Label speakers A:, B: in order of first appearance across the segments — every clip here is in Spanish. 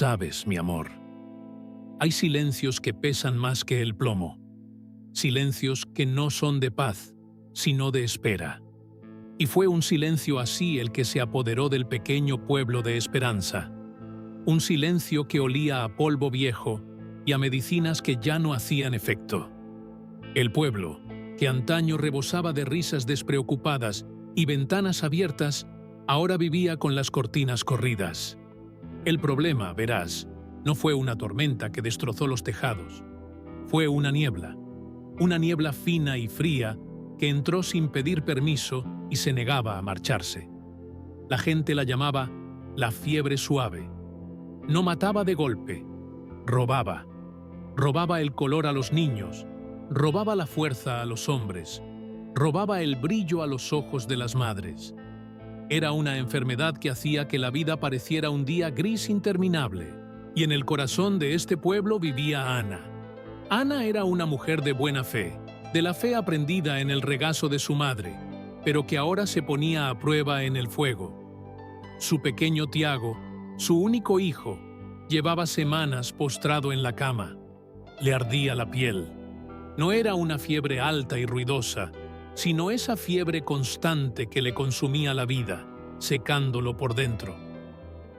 A: Sabes, mi amor, hay silencios que pesan más que el plomo, silencios que no son de paz, sino de espera. Y fue un silencio así el que se apoderó del pequeño pueblo de Esperanza, un silencio que olía a polvo viejo y a medicinas que ya no hacían efecto. El pueblo, que antaño rebosaba de risas despreocupadas y ventanas abiertas, ahora vivía con las cortinas corridas. El problema, verás, no fue una tormenta que destrozó los tejados. Fue una niebla fina y fría que entró sin pedir permiso y se negaba a marcharse. La gente la llamaba la fiebre suave. No mataba de golpe, robaba. Robaba el color a los niños, robaba la fuerza a los hombres, robaba el brillo a los ojos de las madres. Era una enfermedad que hacía que la vida pareciera un día gris interminable, y en el corazón de este pueblo vivía Ana. Ana era una mujer de buena fe, de la fe aprendida en el regazo de su madre, pero que ahora se ponía a prueba en el fuego. Su pequeño Tiago, su único hijo, llevaba semanas postrado en la cama. Le ardía la piel. No era una fiebre alta y ruidosa, sino esa fiebre constante que le consumía la vida, secándolo por dentro.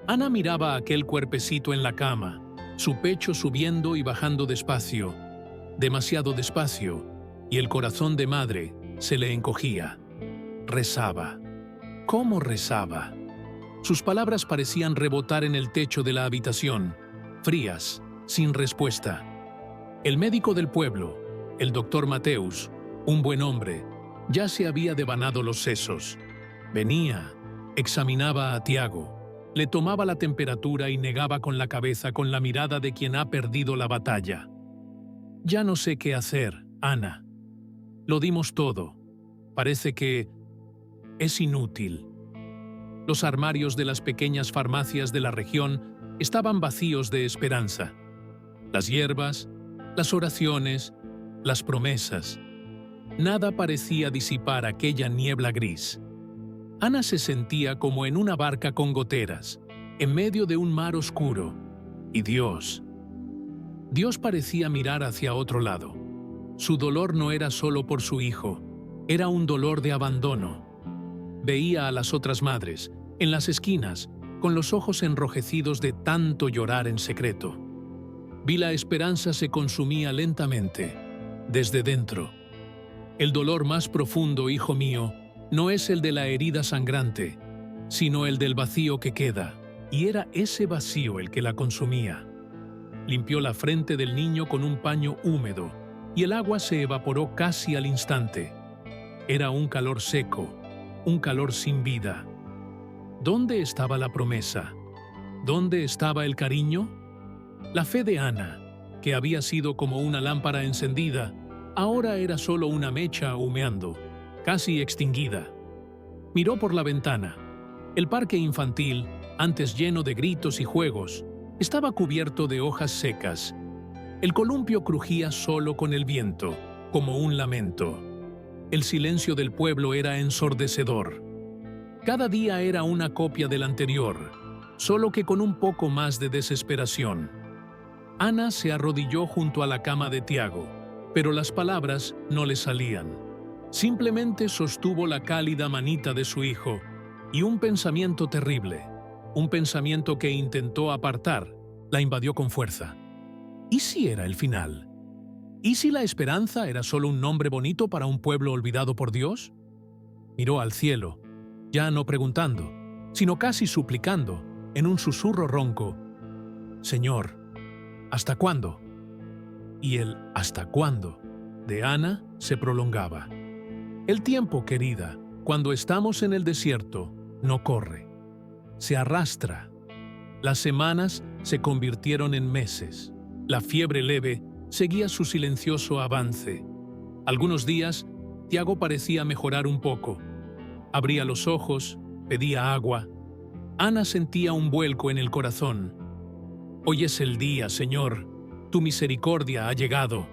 A: Ana miraba aquel cuerpecito en la cama, su pecho subiendo y bajando despacio, demasiado despacio, y el corazón de madre se le encogía. Rezaba. ¿Cómo rezaba? Sus palabras parecían rebotar en el techo de la habitación, frías, sin respuesta. El médico del pueblo, el doctor Mateus, un buen hombre, ya se había devanado los sesos. Venía, examinaba a Tiago, le tomaba la temperatura y negaba con la cabeza con la mirada de quien ha perdido la batalla. Ya no sé qué hacer, Ana. Lo dimos todo. Parece que es inútil. Los armarios de las pequeñas farmacias de la región estaban vacíos de esperanza. Las hierbas, las oraciones, las promesas. Nada parecía disipar aquella niebla gris. Ana se sentía como en una barca con goteras, en medio de un mar oscuro. Y Dios parecía mirar hacia otro lado. Su dolor no era solo por su hijo, era un dolor de abandono. Veía a las otras madres, en las esquinas, con los ojos enrojecidos de tanto llorar en secreto. Vi la esperanza se consumía lentamente, desde dentro. El dolor más profundo, hijo mío, no es el de la herida sangrante, sino el del vacío que queda, y era ese vacío el que la consumía. Limpió la frente del niño con un paño húmedo, y el agua se evaporó casi al instante. Era un calor seco, un calor sin vida. ¿Dónde estaba la promesa? ¿Dónde estaba el cariño? La fe de Ana, que había sido como una lámpara encendida, ahora era solo una mecha humeando, casi extinguida. Miró por la ventana. El parque infantil, antes lleno de gritos y juegos, estaba cubierto de hojas secas. El columpio crujía solo con el viento, como un lamento. El silencio del pueblo era ensordecedor. Cada día era una copia del anterior, solo que con un poco más de desesperación. Ana se arrodilló junto a la cama de Tiago, pero las palabras no le salían. Simplemente sostuvo la cálida manita de su hijo y un pensamiento terrible, un pensamiento que intentó apartar, la invadió con fuerza. ¿Y si era el final? ¿Y si la esperanza era solo un nombre bonito para un pueblo olvidado por Dios? Miró al cielo, ya no preguntando, sino casi suplicando, en un susurro ronco: «Señor, ¿hasta cuándo?». Y el «¿hasta cuándo?» de Ana se prolongaba. El tiempo, querida, cuando estamos en el desierto, no corre. Se arrastra. Las semanas se convirtieron en meses. La fiebre leve seguía su silencioso avance. Algunos días, Tiago parecía mejorar un poco. Abría los ojos, pedía agua. Ana sentía un vuelco en el corazón. «Hoy es el día, Señor. Tu misericordia ha llegado».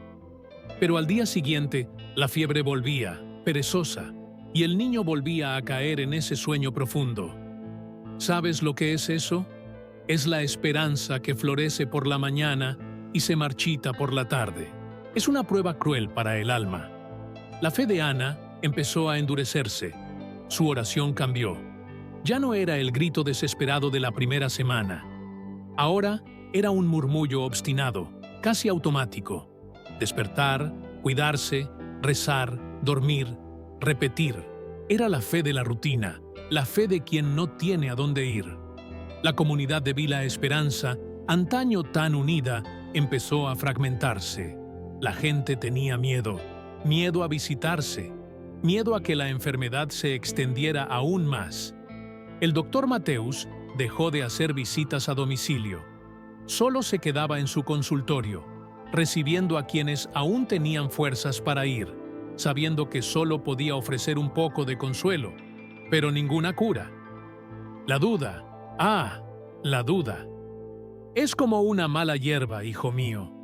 A: Pero al día siguiente, la fiebre volvía, perezosa, y el niño volvía a caer en ese sueño profundo. ¿Sabes lo que es eso? Es la esperanza que florece por la mañana y se marchita por la tarde. Es una prueba cruel para el alma. La fe de Ana empezó a endurecerse. Su oración cambió. Ya no era el grito desesperado de la primera semana. Ahora era un murmullo obstinado, casi automático. Despertar, cuidarse, rezar, dormir, repetir. Era la fe de la rutina, la fe de quien no tiene a dónde ir. La comunidad de Vila Esperanza, antaño tan unida, empezó a fragmentarse. La gente tenía miedo, miedo a visitarse, miedo a que la enfermedad se extendiera aún más. El doctor Mateus dejó de hacer visitas a domicilio. Solo se quedaba en su consultorio, recibiendo a quienes aún tenían fuerzas para ir, sabiendo que solo podía ofrecer un poco de consuelo, pero ninguna cura. La duda, la duda. Es como una mala hierba, hijo mío.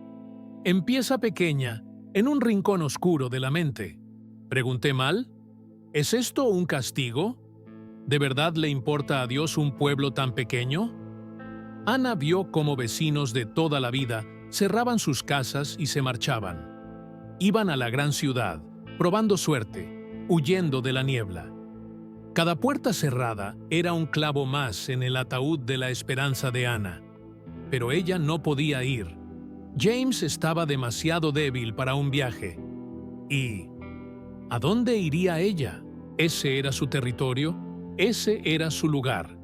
A: Empieza pequeña, en un rincón oscuro de la mente. ¿Pregunté mal? ¿Es esto un castigo? ¿De verdad le importa a Dios un pueblo tan pequeño? Ana vio cómo vecinos de toda la vida cerraban sus casas y se marchaban. Iban a la gran ciudad, probando suerte, huyendo de la niebla. Cada puerta cerrada era un clavo más en el ataúd de la esperanza de Ana. Pero ella no podía ir. James estaba demasiado débil para un viaje. ¿Y a dónde iría ella? Ese era su territorio, ese era su lugar.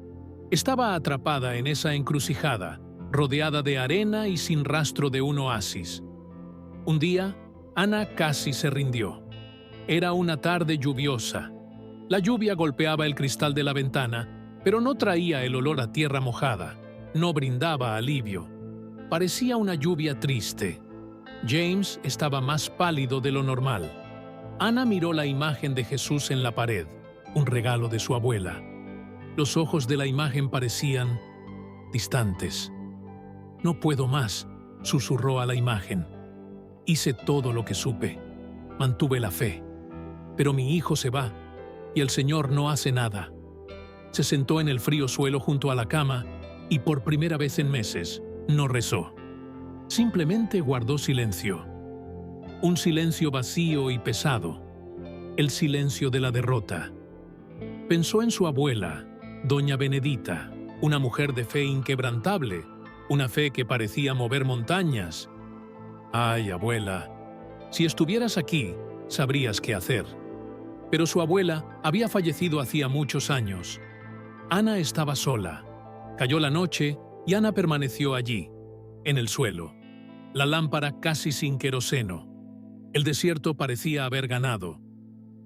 A: Estaba atrapada en esa encrucijada, rodeada de arena y sin rastro de un oasis. Un día, Ana casi se rindió. Era una tarde lluviosa. La lluvia golpeaba el cristal de la ventana, pero no traía el olor a tierra mojada, no brindaba alivio. Parecía una lluvia triste. James estaba más pálido de lo normal. Ana miró la imagen de Jesús en la pared, un regalo de su abuela. Los ojos de la imagen parecían distantes. «No puedo más», susurró a la imagen. «Hice todo lo que supe. Mantuve la fe. Pero mi hijo se va, y el Señor no hace nada». Se sentó en el frío suelo junto a la cama y por primera vez en meses no rezó. Simplemente guardó silencio. Un silencio vacío y pesado. El silencio de la derrota. Pensó en su abuela, Doña Benedita, una mujer de fe inquebrantable, una fe que parecía mover montañas. «Ay, abuela, si estuvieras aquí, sabrías qué hacer». Pero su abuela había fallecido hacía muchos años. Ana estaba sola. Cayó la noche y Ana permaneció allí, en el suelo. La lámpara casi sin queroseno. El desierto parecía haber ganado.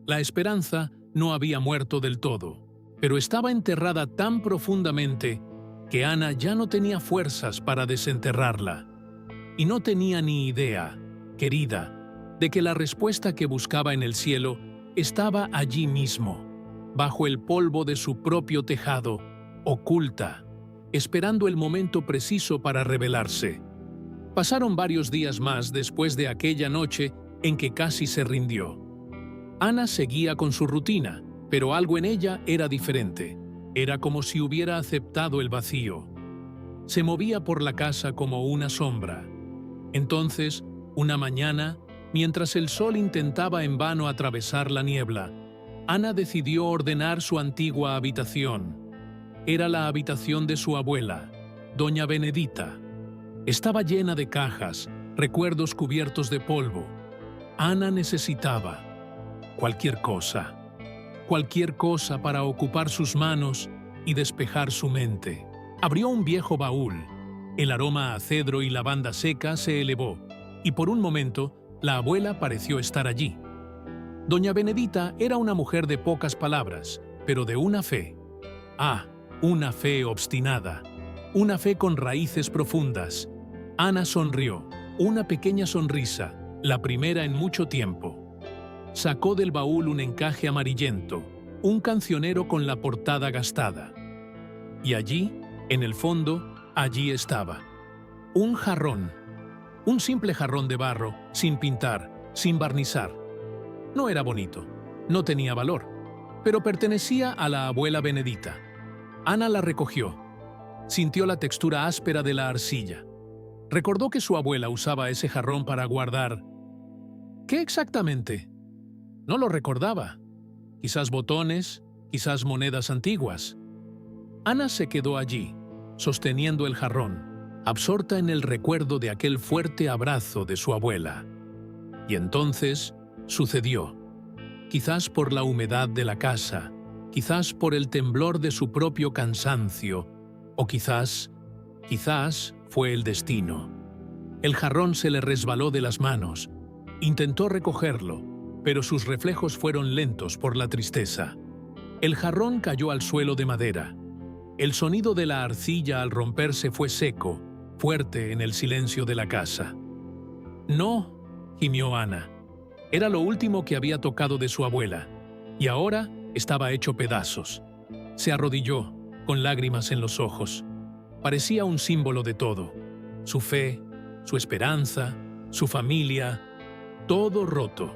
A: La esperanza no había muerto del todo, pero estaba enterrada tan profundamente que Ana ya no tenía fuerzas para desenterrarla. Y no tenía ni idea, querida, de que la respuesta que buscaba en el cielo estaba allí mismo, bajo el polvo de su propio tejado, oculta, esperando el momento preciso para revelarse. Pasaron varios días más después de aquella noche en que casi se rindió. Ana seguía con su rutina, pero algo en ella era diferente. Era como si hubiera aceptado el vacío. Se movía por la casa como una sombra. Entonces, una mañana, mientras el sol intentaba en vano atravesar la niebla, Ana decidió ordenar su antigua habitación. Era la habitación de su abuela, Doña Benedita. Estaba llena de cajas, recuerdos cubiertos de polvo. Ana necesitaba cualquier cosa para ocupar sus manos y despejar su mente. Abrió un viejo baúl. El aroma a cedro y lavanda seca se elevó, y por un momento la abuela pareció estar allí. Doña Benedita era una mujer de pocas palabras, pero de una fe. Una fe obstinada. Una fe con raíces profundas. Ana sonrió, una pequeña sonrisa, la primera en mucho tiempo. Sacó del baúl un encaje amarillento, un cancionero con la portada gastada. Y allí, en el fondo, allí estaba. Un jarrón. Un simple jarrón de barro, sin pintar, sin barnizar. No era bonito, no tenía valor, pero pertenecía a la abuela Benedita. Ana la recogió. Sintió la textura áspera de la arcilla. Recordó que su abuela usaba ese jarrón para guardar. ¿Qué exactamente? No lo recordaba. Quizás botones, quizás monedas antiguas. Ana se quedó allí, sosteniendo el jarrón, absorta en el recuerdo de aquel fuerte abrazo de su abuela. Y entonces sucedió. Quizás por la humedad de la casa, quizás por el temblor de su propio cansancio, o quizás fue el destino. El jarrón se le resbaló de las manos. Intentó recogerlo, pero sus reflejos fueron lentos por la tristeza. El jarrón cayó al suelo de madera. El sonido de la arcilla al romperse fue seco, fuerte en el silencio de la casa. «No», gimió Ana. Era lo último que había tocado de su abuela, y ahora estaba hecho pedazos. Se arrodilló, con lágrimas en los ojos. Parecía un símbolo de todo. Su fe, su esperanza, su familia, todo roto.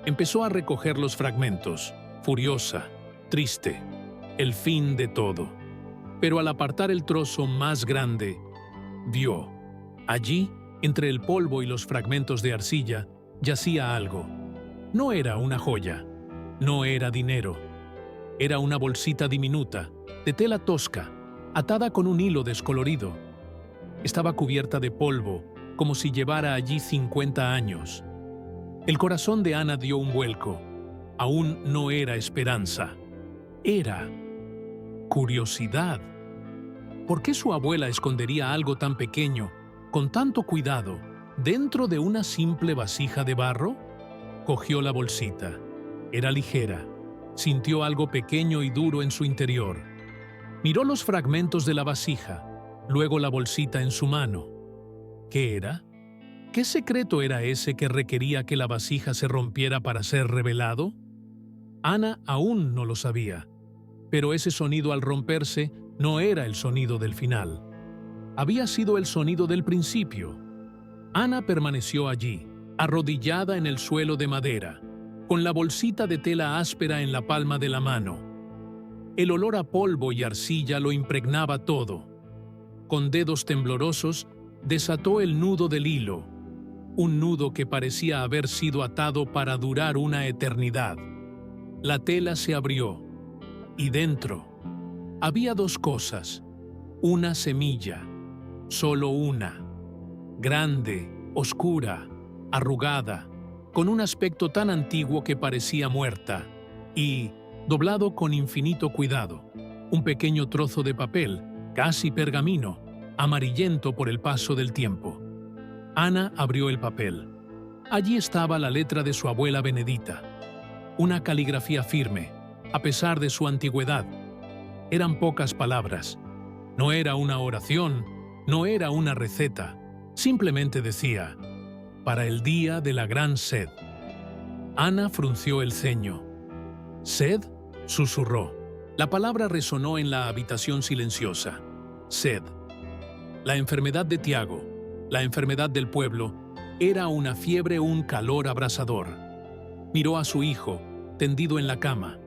A: Empezó a recoger los fragmentos, furiosa, triste, el fin de todo. Pero al apartar el trozo más grande, vio. Allí, entre el polvo y los fragmentos de arcilla, yacía algo. No era una joya, no era dinero. Era una bolsita diminuta, de tela tosca, atada con un hilo descolorido. Estaba cubierta de polvo, como si llevara allí 50 años. El corazón de Ana dio un vuelco. Aún no era esperanza. Era curiosidad. ¿Por qué su abuela escondería algo tan pequeño, con tanto cuidado, dentro de una simple vasija de barro? Cogió la bolsita. Era ligera. Sintió algo pequeño y duro en su interior. Miró los fragmentos de la vasija, luego la bolsita en su mano. ¿Qué era? ¿Qué secreto era ese que requería que la vasija se rompiera para ser revelado? Ana aún no lo sabía, pero ese sonido al romperse no era el sonido del final. Había sido el sonido del principio. Ana permaneció allí, arrodillada en el suelo de madera, con la bolsita de tela áspera en la palma de la mano. El olor a polvo y arcilla lo impregnaba todo. Con dedos temblorosos, desató el nudo del hilo, un nudo que parecía haber sido atado para durar una eternidad. La tela se abrió, y dentro había dos cosas, una semilla, solo una, grande, oscura, arrugada, con un aspecto tan antiguo que parecía muerta, y, doblado con infinito cuidado, un pequeño trozo de papel, casi pergamino, amarillento por el paso del tiempo. Ana abrió el papel. Allí estaba la letra de su abuela Benedita, una caligrafía firme, a pesar de su antigüedad. Eran pocas palabras. No era una oración, no era una receta. Simplemente decía, para el día de la gran sed. Ana frunció el ceño. ¿Sed? Susurró. La palabra resonó en la habitación silenciosa. Sed. La enfermedad de Tiago, la enfermedad del pueblo, era una fiebre, un calor abrasador. Miró a su hijo, tendido en la cama.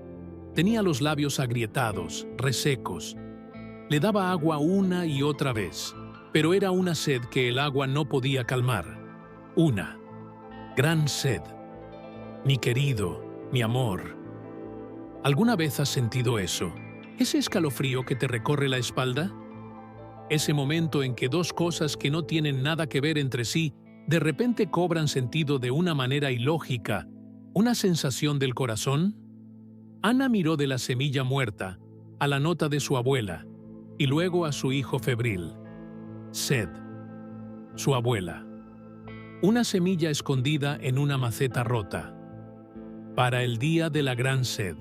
A: Tenía los labios agrietados, resecos. Le daba agua una y otra vez, pero era una sed que el agua no podía calmar. Una gran sed. Mi querido, mi amor. ¿Alguna vez has sentido eso? ¿Ese escalofrío que te recorre la espalda? Ese momento en que dos cosas que no tienen nada que ver entre sí de repente cobran sentido de una manera ilógica, una sensación del corazón. Ana miró de la semilla muerta a la nota de su abuela y luego a su hijo febril. Sed. Su abuela. Una semilla escondida en una maceta rota. Para el día de la gran sed.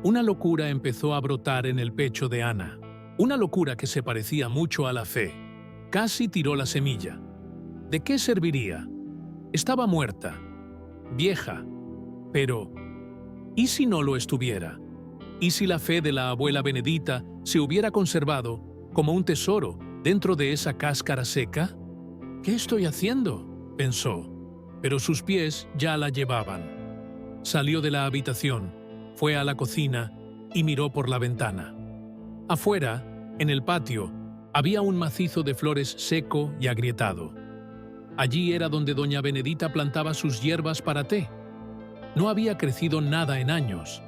A: Una locura empezó a brotar en el pecho de Ana. Una locura que se parecía mucho a la fe. Casi tiró la semilla. ¿De qué serviría? Estaba muerta, vieja, pero ¿y si no lo estuviera? ¿Y si la fe de la abuela Benedita se hubiera conservado como un tesoro dentro de esa cáscara seca? ¿Qué estoy haciendo?, pensó, pero sus pies ya la llevaban. Salió de la habitación, fue a la cocina y miró por la ventana. Afuera, En el patio había un macizo de flores seco y agrietado. Allí era donde doña Benedita plantaba sus hierbas para té. No había crecido nada en años.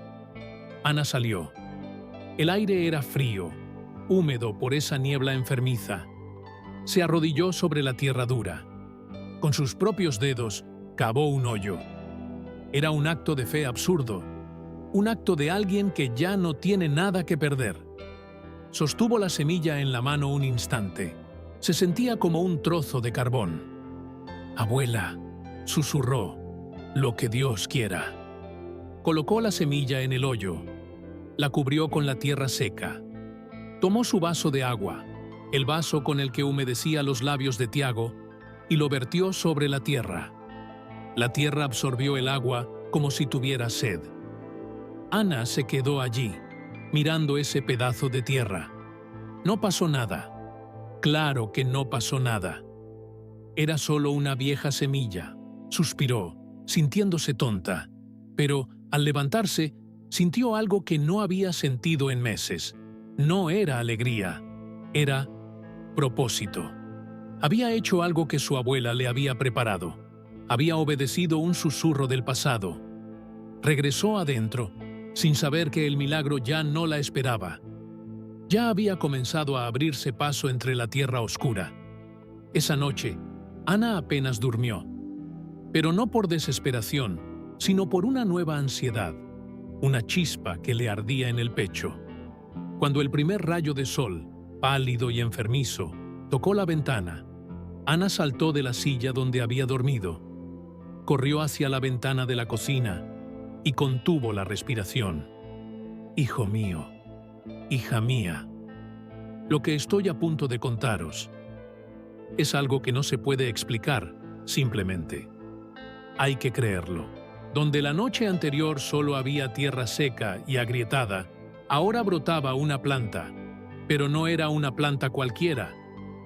A: Ana salió. El aire era frío, húmedo por esa niebla enfermiza. Se arrodilló sobre la tierra dura. Con sus propios dedos cavó un hoyo. Era un acto de fe absurdo, un acto de alguien que ya no tiene nada que perder. Sostuvo la semilla en la mano un instante. Se sentía como un trozo de carbón. «Abuela», susurró, «lo que Dios quiera». Colocó la semilla en el hoyo. La cubrió con la tierra seca. Tomó su vaso de agua, el vaso con el que humedecía los labios de Tiago, y lo vertió sobre la tierra. La tierra absorbió el agua como si tuviera sed. Ana se quedó allí, mirando ese pedazo de tierra. No pasó nada. Claro que no pasó nada. Era solo una vieja semilla. Suspiró, sintiéndose tonta, pero al levantarse sintió algo que no había sentido en meses. No era alegría, era propósito. Había hecho algo que su abuela le había preparado. Había obedecido un susurro del pasado. Regresó adentro, sin saber que el milagro ya no la esperaba. Ya había comenzado a abrirse paso entre la tierra oscura. Esa noche, Ana apenas durmió, pero no por desesperación, sino por una nueva ansiedad, una chispa que le ardía en el pecho. Cuando el primer rayo de sol, pálido y enfermizo, tocó la ventana, Ana saltó de la silla donde había dormido, corrió hacia la ventana de la cocina y contuvo la respiración. «Hijo mío, hija mía, lo que estoy a punto de contaros es algo que no se puede explicar, simplemente. Hay que creerlo. Donde la noche anterior solo había tierra seca y agrietada, ahora brotaba una planta, pero no era una planta cualquiera.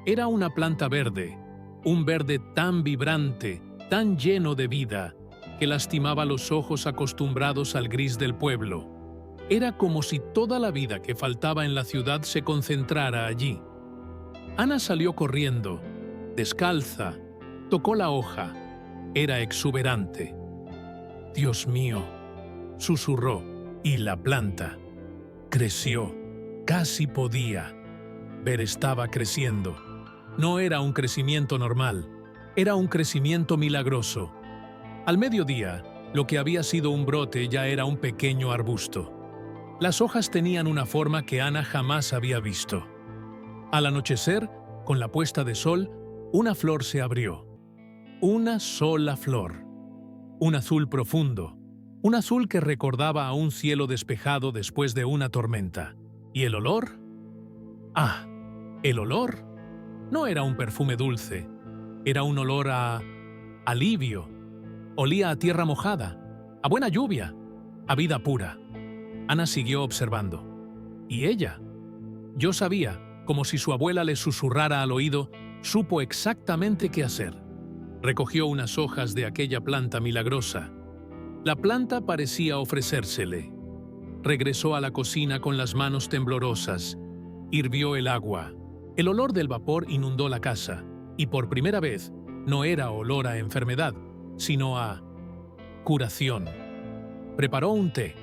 A: Era una planta verde, un verde tan vibrante, tan lleno de vida, que lastimaba los ojos acostumbrados al gris del pueblo. Era como si toda la vida que faltaba en la ciudad se concentrara allí. Ana salió corriendo, descalza, tocó la hoja. Era exuberante. «Dios mío», susurró, y la planta creció. Casi podía ver, estaba creciendo. No era un crecimiento normal, era un crecimiento milagroso. Al mediodía, lo que había sido un brote ya era un pequeño arbusto. Las hojas tenían una forma que Ana jamás había visto. Al anochecer, con la puesta de sol, una flor se abrió. Una sola flor. Un azul profundo. Un azul que recordaba a un cielo despejado después de una tormenta. ¿Y el olor? ¡Ah! El olor no era un perfume dulce. Era un olor a alivio. Olía a tierra mojada, a buena lluvia, a vida pura. Ana siguió observando. ¿Y ella? Yo sabía, como si su abuela le susurrara al oído, supo exactamente qué hacer. Recogió unas hojas de aquella planta milagrosa. La planta parecía ofrecérsele. Regresó a la cocina con las manos temblorosas. Hirvió el agua. El olor del vapor inundó la casa, y por primera vez no era olor a enfermedad, sino a curación. Preparó un té.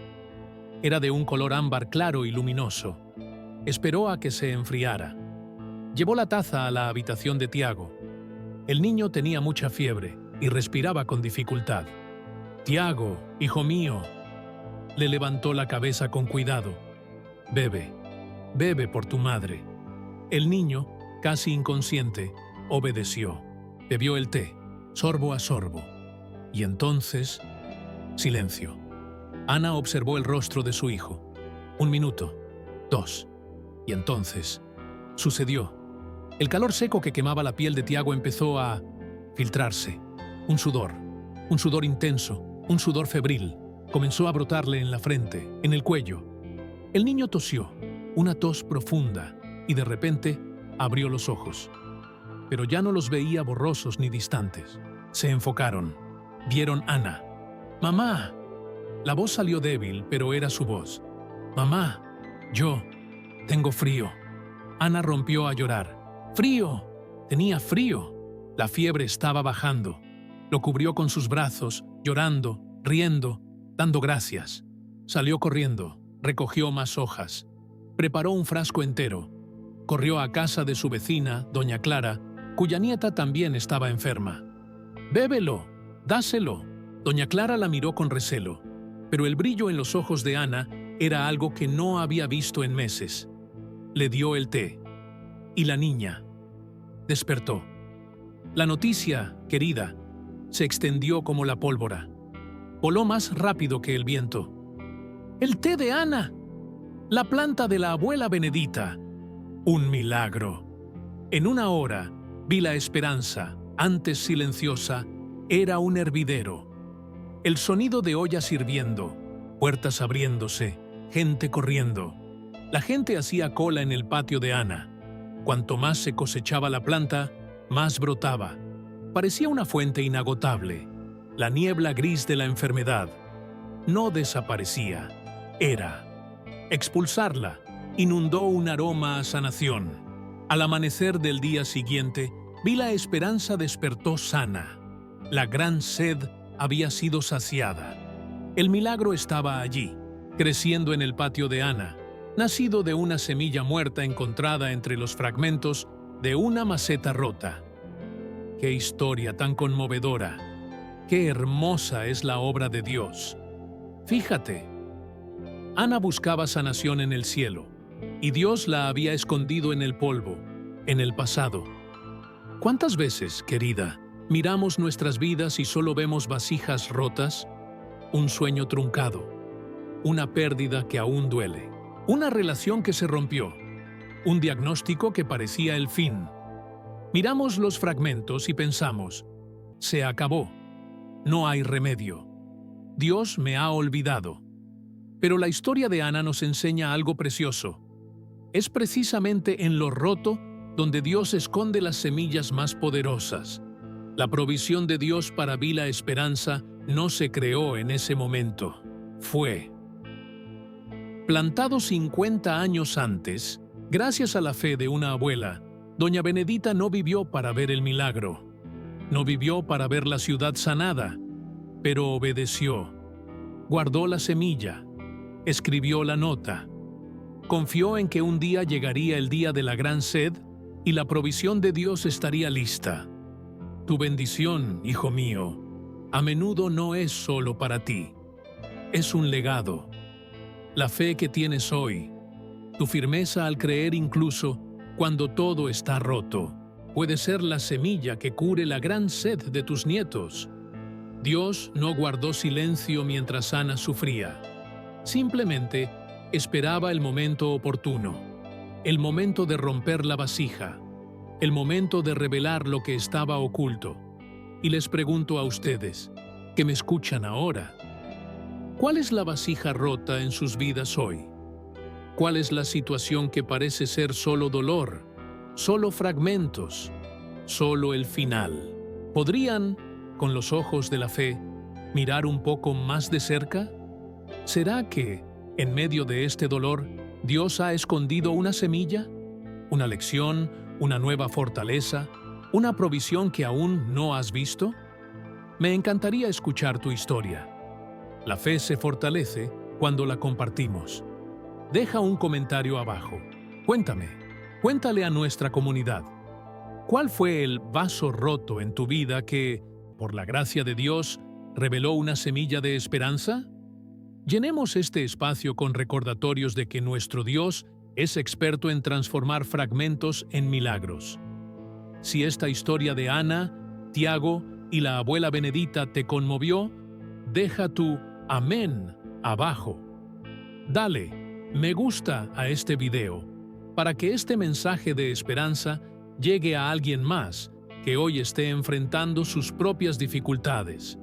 A: Era de un color ámbar claro y luminoso. Esperó a que se enfriara. Llevó la taza a la habitación de Tiago. El niño tenía mucha fiebre y respiraba con dificultad. «Tiago, hijo mío». Le levantó la cabeza con cuidado. «Bebe, bebe por tu madre». El niño, casi inconsciente, obedeció. Bebió el té, sorbo a sorbo. Y entonces, silencio. Ana observó el rostro de su hijo. 1 minuto, 2. Y entonces, sucedió. El calor seco que quemaba la piel de Tiago empezó a filtrarse. Un sudor intenso, un sudor febril, comenzó a brotarle en la frente, en el cuello. El niño tosió, una tos profunda, y de repente abrió los ojos. Pero ya no los veía borrosos ni distantes. Se enfocaron. Vieron Ana. «¡Mamá!». La voz salió débil, pero era su voz. «Mamá, yo tengo frío». Ana rompió a llorar. ¡Frío! Tenía frío. La fiebre estaba bajando. Lo cubrió con sus brazos, llorando, riendo, dando gracias. Salió corriendo, recogió más hojas. Preparó un frasco entero. Corrió a casa de su vecina, doña Clara, cuya nieta también estaba enferma. «Bébelo, dáselo». Doña Clara la miró con recelo, pero el brillo en los ojos de Ana era algo que no había visto en meses. Le dio el té. Y la niña despertó. La noticia, querida, se extendió como la pólvora. Voló más rápido que el viento. «¡El té de Ana! ¡La planta de la abuela Benedita! ¡Un milagro!». En una hora, vi la esperanza, antes silenciosa, era un hervidero. El sonido de ollas hirviendo, puertas abriéndose, gente corriendo. La gente hacía cola en el patio de Ana. Cuanto más se cosechaba la planta, más brotaba. Parecía una fuente inagotable. La niebla gris de la enfermedad no desaparecía, era. Expulsarla inundó un aroma a sanación. Al amanecer del día siguiente, vi la esperanza despertó sana. La gran sed había sido saciada. El milagro estaba allí, creciendo en el patio de Ana, nacido de una semilla muerta encontrada entre los fragmentos de una maceta rota. ¡Qué historia tan conmovedora! ¡Qué hermosa es la obra de Dios! Fíjate, Ana buscaba sanación en el cielo, y Dios la había escondido en el polvo, en el pasado. ¿Cuántas veces, querida, miramos nuestras vidas y solo vemos vasijas rotas, un sueño truncado, una pérdida que aún duele, una relación que se rompió, un diagnóstico que parecía el fin? Miramos los fragmentos y pensamos, se acabó, no hay remedio, Dios me ha olvidado. Pero la historia de Ana nos enseña algo precioso. Es precisamente en lo roto donde Dios esconde las semillas más poderosas. La provisión de Dios para Vila Esperanza no se creó en ese momento, fue plantado 50 años antes, gracias a la fe de una abuela. Doña Benedita no vivió para ver el milagro, no vivió para ver la ciudad sanada, pero obedeció, guardó la semilla, escribió la nota, confió en que un día llegaría el día de la gran sed y la provisión de Dios estaría lista. Tu bendición, hijo mío, a menudo no es solo para ti, es un legado. La fe que tienes hoy, tu firmeza al creer incluso cuando todo está roto, puede ser la semilla que cure la gran sed de tus nietos. Dios no guardó silencio mientras Ana sufría. Simplemente esperaba el momento oportuno, el momento de romper la vasija, el momento de revelar lo que estaba oculto. Y les pregunto a ustedes, que me escuchan ahora, ¿cuál es la vasija rota en sus vidas hoy? ¿Cuál es la situación que parece ser solo dolor, solo fragmentos, solo el final? ¿Podrían, con los ojos de la fe, mirar un poco más de cerca? ¿Será que, en medio de este dolor, Dios ha escondido una semilla, una lección, una nueva fortaleza, una provisión que aún no has visto? Me encantaría escuchar tu historia. La fe se fortalece cuando la compartimos. Deja un comentario abajo. Cuéntale a nuestra comunidad. ¿Cuál fue el vaso roto en tu vida que, por la gracia de Dios, reveló una semilla de esperanza? Llenemos este espacio con recordatorios de que nuestro Dios es experto en transformar fragmentos en milagros. Si esta historia de Ana, Tiago y la abuela Benedita te conmovió, deja tu amén abajo. Dale me gusta a este video para que este mensaje de esperanza llegue a alguien más que hoy esté enfrentando sus propias dificultades.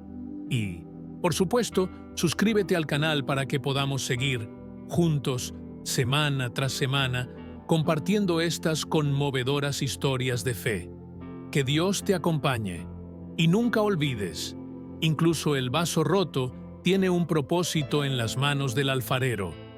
A: Y, por supuesto, suscríbete al canal para que podamos seguir juntos, semana tras semana, compartiendo estas conmovedoras historias de fe. Que Dios te acompañe. Y nunca olvides, incluso el vaso roto tiene un propósito en las manos del alfarero.